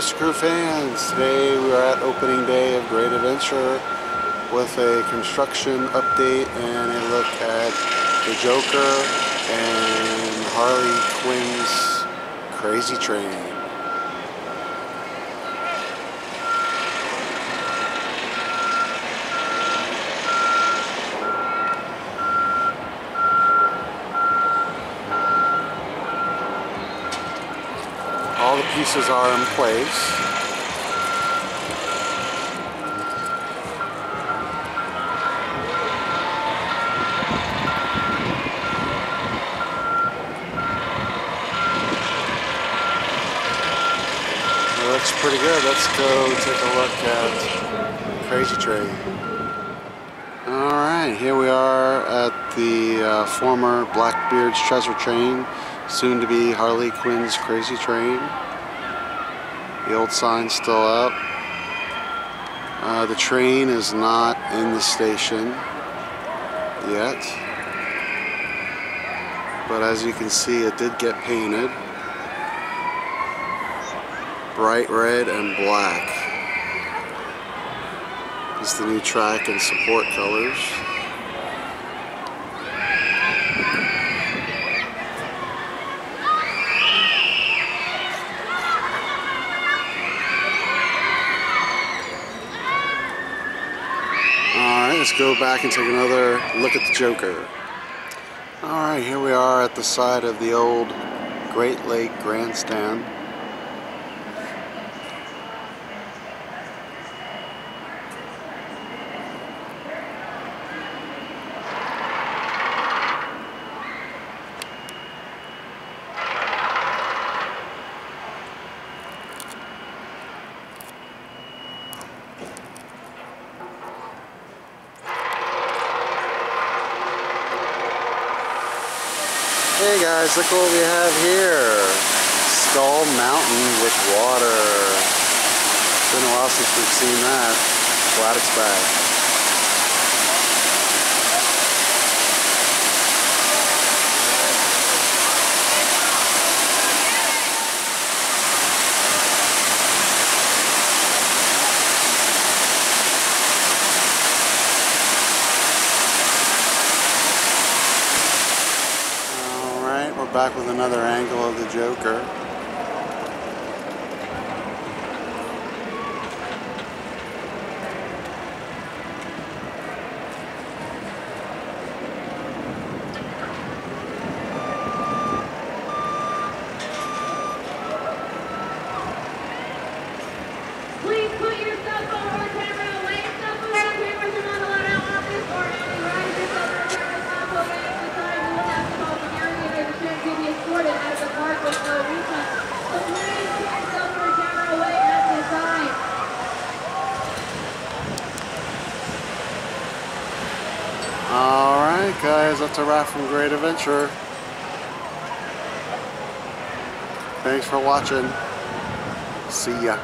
Coaster Crew fans, today we are at opening day of Great Adventure with a construction update and a look at the Joker and Harley Quinn's Crazy Train. All the pieces are in place. It looks pretty good. Let's go take a look at Crazy Train. Alright, here we are at the former Blackbeard's Treasure Train, soon to be Harley Quinn's Crazy Train. The old sign's still up. The train is not in the station yet, but as you can see, it did get painted bright red and black. It's the new track and support colors. Alright, let's go back and take another look at the Joker. Alright, here we are at the side of the old Great Lake Grandstand. Hey guys, look what we have here. Skull Mountain with water. It's been a while since we've seen that. Glad it's back. We're back with another angle of the Joker. Please put your cell phone or camera away. Cell phone and cameras are not allowed out office or any rises or cameras on both ends of the time. You will have to call the area to be escorted out of the park with no refund. So please put your cell phone or camera away at this time. Alright guys, that's a wrap from Great Adventure. Thanks for watching. See ya.